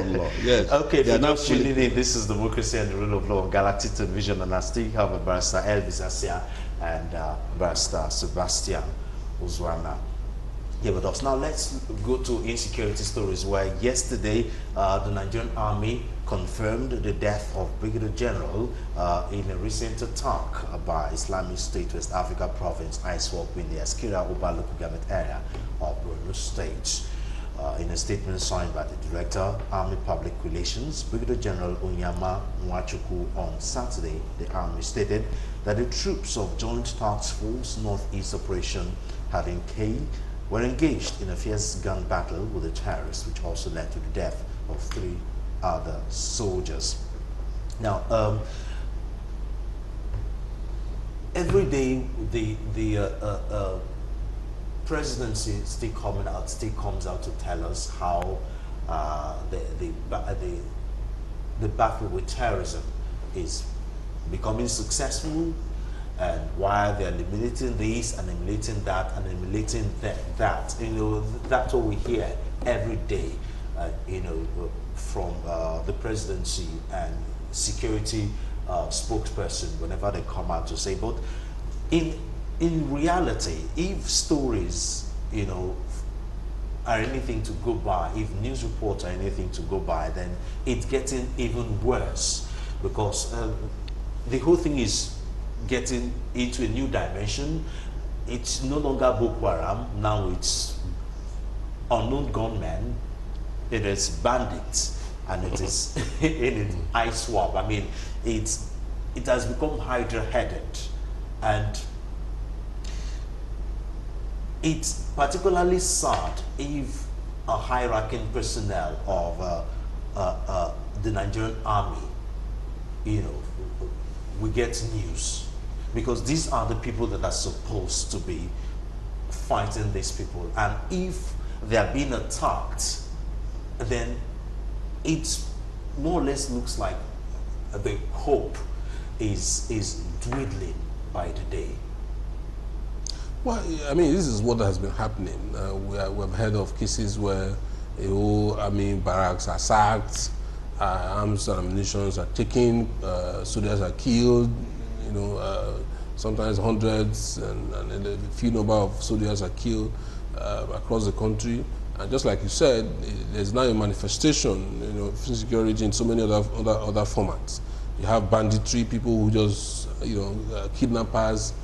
common law. Yes. Okay, they for are now those tuning in, this is Democracy and the Rule of Law on Galactic Television, and I still have a Barrister Elvis Asia and Barrister Sebastian Uzwana here with us. Now let's go to insecurity stories, where yesterday the Nigerian Army confirmed the death of Brigadier General in a recent attack by Islamic State West Africa Province, ISWAP, in the Askira Oba local government area of Borno State. In a statement signed by the Director, Army Public Relations, Brigadier General Onyama Nwachukwu, on Saturday, the Army stated that the troops of Joint Task Force Northeast Operation Having K were engaged in a fierce gun battle with the terrorists, which also led to the death of 3 other soldiers. Now, every day the presidency still comes out to tell us how the battle with terrorism is becoming successful, and why they're eliminating this and eliminating that and eliminating that. You know, that's what we hear every day. You know, from the presidency and security spokesperson whenever they come out to say. But in reality, if stories, you know, are anything to go by, if news reports are anything to go by, then it's getting even worse, because the whole thing is getting into a new dimension. It's no longer Boko Haram, now it's unknown gunmen, it is bandits, and it is ISWAP. I mean, it has become Hydra headed, and it's particularly sad if a high-ranking personnel of the Nigerian Army, you know, we get news, because these are the people that are supposed to be fighting these people, and if they are being attacked, then it more or less looks like the hope is dwindling by the day. Well, I mean, this is what has been happening. We've heard of cases where the whole army barracks are sacked, arms and ammunition are taken, soldiers are killed, you know, sometimes hundreds and a few number of soldiers are killed across the country. And just like you said, there's now a manifestation, you know, of insecurity in so many other formats. You have banditry, people who just, you know, kidnappers.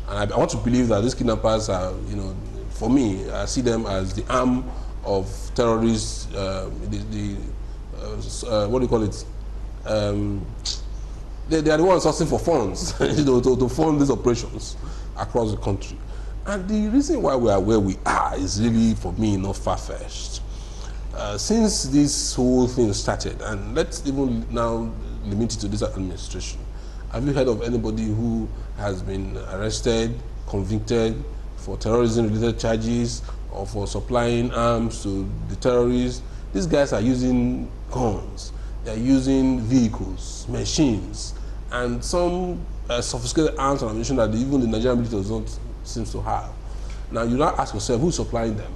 And I want to believe that these kidnappers are, you know, for me, I see them as the arm of terrorists, what do you call it? They are the ones sourcing for funds, you know, to fund these operations across the country. And the reason why we are where we are is really, for me, not far-fetched. Since this whole thing started, and let's even now limit it to this administration, have you heard of anybody who has been arrested, convicted for terrorism-related charges, or for supplying arms to the terrorists? These guys are using guns, they're using vehicles, machines, and some sophisticated arms and ammunition that even the Nigerian military does not seem to have. Now you now ask yourself, who's supplying them?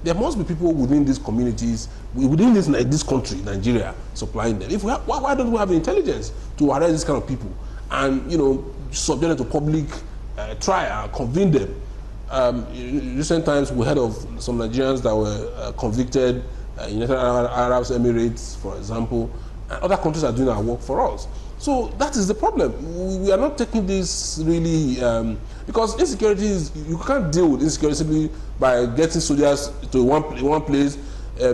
There must be people within these communities, within this country, Nigeria, supplying them. If we have, why don't we have the intelligence to arrest these kind of people and, you know, subject them to public trial, convene them? In recent times, we heard of some Nigerians that were convicted in United Arab Emirates, for example, and other countries are doing our work for us. So that is the problem. We are not taking this really, because insecurity is, you can't deal with insecurity simply by getting soldiers to one place,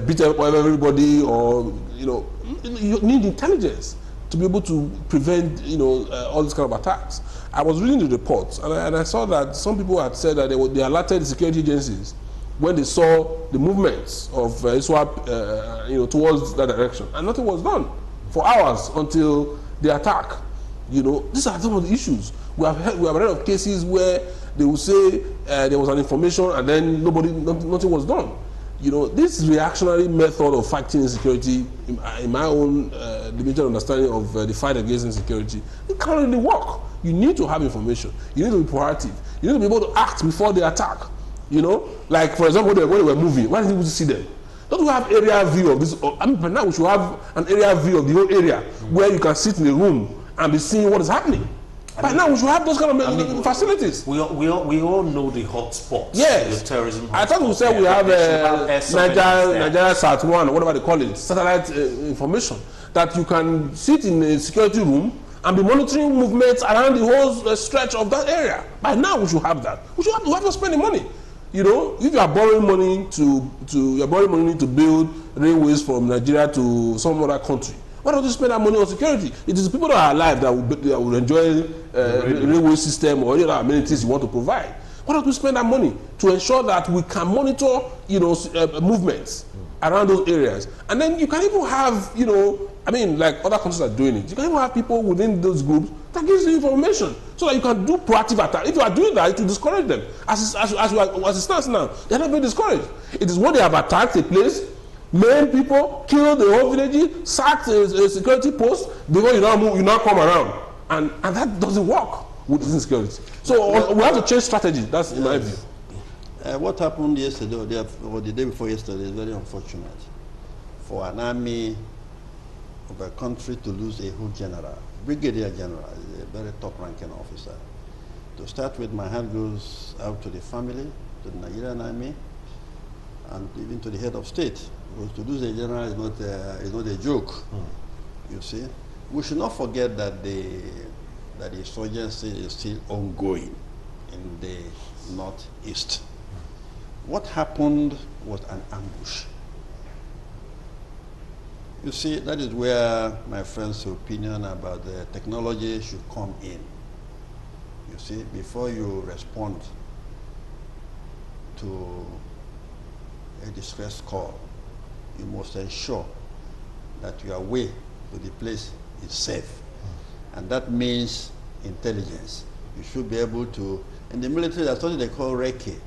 beat up everybody, or, you know, you need intelligence to be able to prevent, you know, all these kind of attacks. I was reading the reports, and I saw that some people had said that they alerted the security agencies when they saw the movements of ISWAP, you know, towards that direction, and nothing was done for hours until the attack. You know, these are some of the issues. We have read of cases where they will say there was an information and then nothing was done. You know, this reactionary method of fighting insecurity, in my own limited understanding of the fight against insecurity, it can't really work. You need to have information. You need to be proactive. You need to be able to act before the attack. You know, like for example, when they were moving, why didn't you see them? Don't we have area view of this? I mean, by now we should have an area view of the whole area where you can sit in a room and be seeing what is happening. By now we should have those kind of facilities. We all know the hot spots. Yes. The terrorism. I thought we said we have Nigeria Sat 1, or whatever they call it, satellite information, that you can sit in a security room and be monitoring movements around the whole stretch of that area. By now we should have that. We have to spend the money. You know, if you are borrowing money to build railways from Nigeria to some other country, why don't you spend that money on security? It is the people that are alive that will enjoy railway system or any other amenities you want to provide. Why don't we spend that money to ensure that we can monitor, movements around those areas? And then you can even have, like other countries are doing it. You can even have people within those groups that gives you information so that you can do proactive attack. If you are doing that, it will discourage them. As it stands now, they are not being discouraged. It is when they have attacked a place, maim people, kill the whole village, sack a security post, before you now come around. And that doesn't work with insecurity. So we have to change strategy. That's in my view. What happened yesterday or the day before yesterday is very unfortunate for an army of a country to lose a whole general. Brigadier general is a very top-ranking officer. To start with, my hand goes out to the family, to the Nigerian army, and even to the head of state. Because to lose a general is not a joke. You see, we should not forget that the insurgency is still ongoing in the northeast. What happened was an ambush. You see, that is where my friend's opinion about the technology should come in. You see, before you respond to a distress call, you must ensure that your way to the place is safe. And that means intelligence. You should be able to, in the military, there's something they call recce.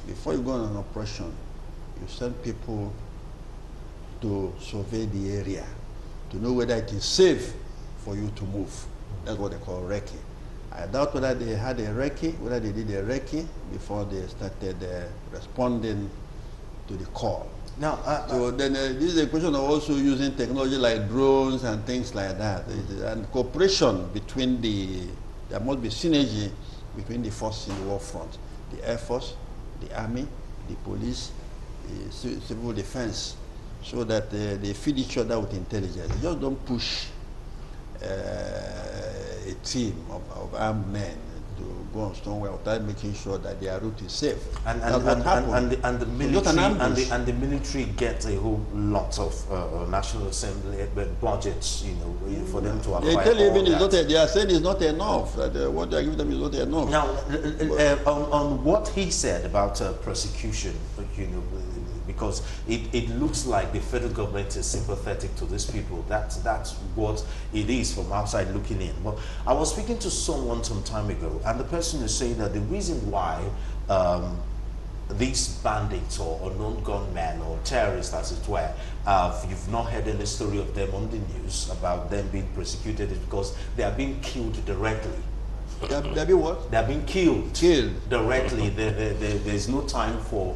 Before you go on an operation, you send people to survey the area, to know whether it is safe for you to move. That's what they call recce. I doubt whether they had a recce, whether they did a recce before they started responding to the call. Now, so then this is a question of also using technology like drones and things like that. And cooperation between there must be synergy between the forces in the war front. The Air Force, the Army, the police, the civil defense, so that they feed each other with intelligence. They just don't push a team of armed men to go on somewhere without making sure that their route is safe. And the military gets a whole lot of National Assembly budgets, for them to acquire. They tell you even they are saying it's not enough. That what they are giving them is not enough. Now, on what he said about persecution, because it looks like the federal government is sympathetic to these people. That's what it is from outside looking in. But I was speaking to someone some time ago, and the person is saying that the reason why these bandits or unknown gunmen or terrorists, as it were, you've not heard any story of them on the news about them being persecuted is because they are being killed directly. They're being what? They're being killed directly. There's no time to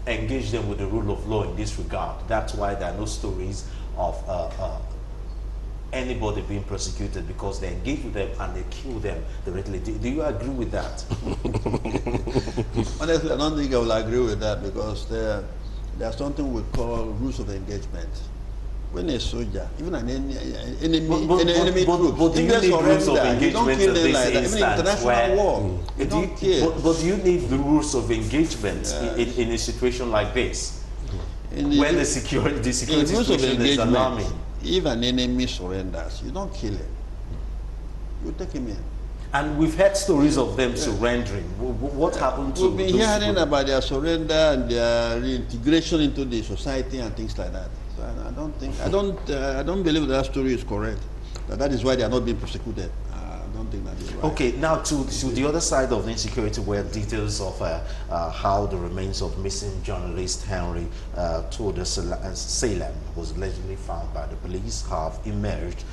engage them with the rule of law in this regard. That's why there are no stories of anybody being persecuted, because they engage with them and they kill them directly. Do you agree with that? Honestly, I don't think I will agree with that, because there's something we call rules of engagement. When a soldier, even an enemy group, but do you need rules of engagement you don't kill them like that. Even international war, you don't kill. But do you need the rules of engagement in a situation like this, when the security situation is alarming? If an enemy surrenders, you don't kill him. You take him in. And we've heard stories of them surrendering. What happened to We've been hearing about their surrender and their reintegration into the society and things like that. So I don't believe that story is correct. That is why they are not being persecuted. I don't think that is right. Okay, now to the other side of the insecurity, where details of how the remains of missing journalist Henry Salem was allegedly found by the police have emerged.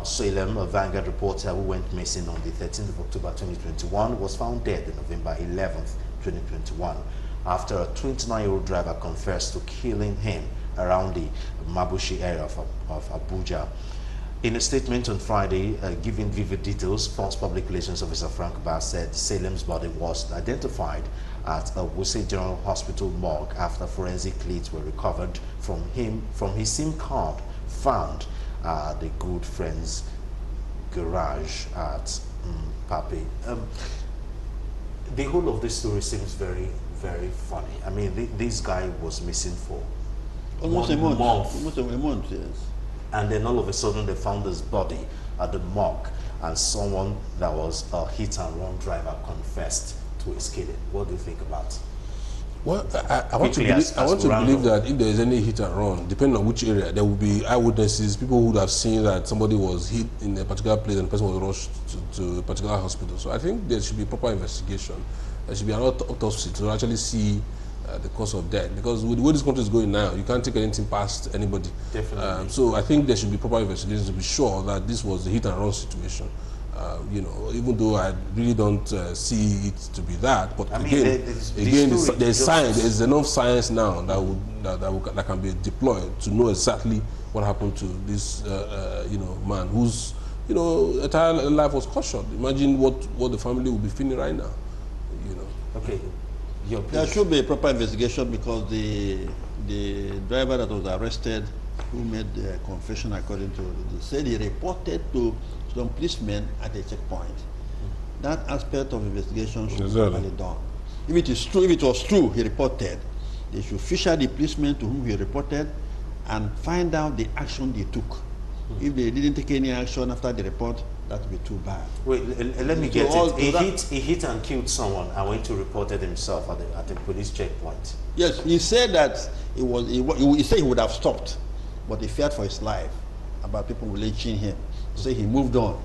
Salem, a Vanguard reporter who went missing on the 13th of October 2021, was found dead on November 11th, 2021. after a 29-year-old driver confessed to killing him around the Mabushi area of Abuja. In a statement on Friday, giving vivid details, False Public Relations Officer Frank Bass said Salem's body was identified at a Wuse General Hospital morgue after forensic leads were recovered from his SIM card found at the Good Friends garage at Pape. The whole of this story seems very, very funny. I mean, this guy was missing for almost a month. Almost a month, yes. And then all of a sudden they found his body at the morgue, and someone that was a hit-and-run driver confessed to his killing. What do you think about it? Well, I want to believe that if there is any hit and run, depending on which area, there will be eyewitnesses, people who would have seen that somebody was hit in a particular place and the person was rushed to a particular hospital. So I think there should be proper investigation. There should be an autopsy to actually see the cause of death. Because with the way this country is going now, you can't take anything past anybody. Definitely. So I think there should be proper investigation to be sure that this was a hit and run situation. You know, even though I really don't see it to be that, but I mean, there's enough science now that can be deployed to know exactly what happened to this you know, man whose, you know, entire life was cut short. Imagine what the family will be feeling right now. You know. Okay. There should be a proper investigation, because the driver that was arrested, who made the confession, according to they said he reported to some policemen at a checkpoint. That aspect of investigation should be properly done. If it is true, if it was true, he reported, they should fish out the policemen to whom he reported and find out the action they took. If they didn't take any action after the report, that would be too bad. Wait, let me get it. He hit and killed someone and went to report it himself at the police checkpoint. Yes, he said that he said he would have stopped, but he feared for his life about people lynching him. So he moved on.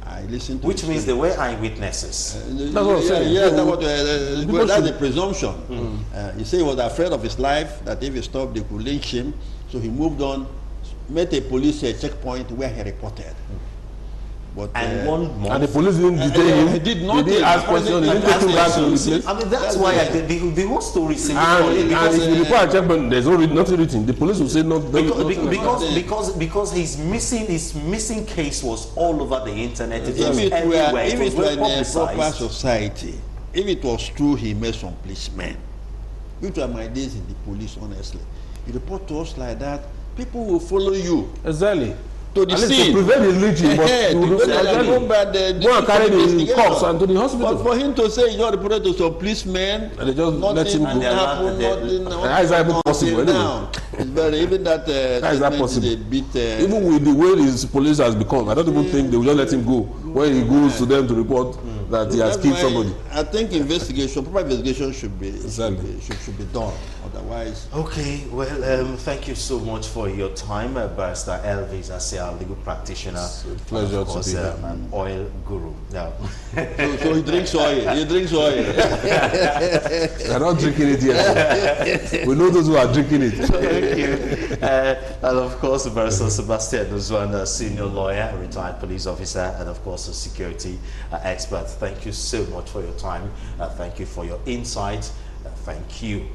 I listened to which means there were eyewitnesses. That's what I'm saying. Yeah, that's the presumption. He said he was afraid of his life, that if he stopped, they could lynch him. So he moved on, met a police checkpoint where he reported. But, and 1 month. And the police didn't detain him. He did not. They didn't ask questions. They didn't take him back to the place. I mean, that's why the whole story seems funny. And if you report a checkpoint, there's nothing written. The police will say because his missing case was all over the internet. If it were in a proper society, if it was true he made some policemen, which were my days in the police, honestly, you report to us like that, people will follow you. Exactly. To the scene. To prevent his lynching, but go and carry the corpse and to the hospital. But for him to say, you know, reported to some policemen, and they just let him go. How is that even possible? Even that how is that possible? Even with the way his police has become, I don't even think they will just let him go when he goes to them to report that he has killed somebody. I think proper investigation should be done. Otherwise. Okay, well, thank you so much for your time, Barrister Elvis Asia, legal practitioner. It's a pleasure to be here. An oil guru. Yeah. So he drinks oil. He drinks oil. They're not drinking it yet. We know those who are drinking it. Thank you. And of course, Barrister Sebastian Uzwan, senior lawyer, retired police officer, and of course, a security expert. Thank you so much for your time. Thank you for your insight. Thank you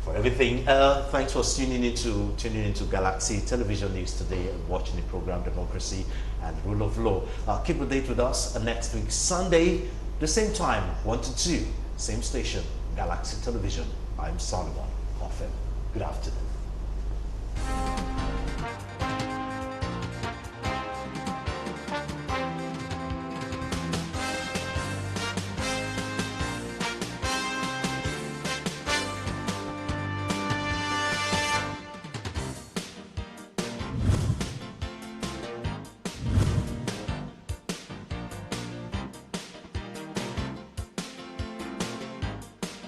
for everything. Thanks for tuning into Galaxy Television News today and watching the program Democracy and Rule of Law. Keep a date with us next week, Sunday, the same time, 1 to 2, same station, Galaxy Television. I'm Solomon Hoffman. Good afternoon.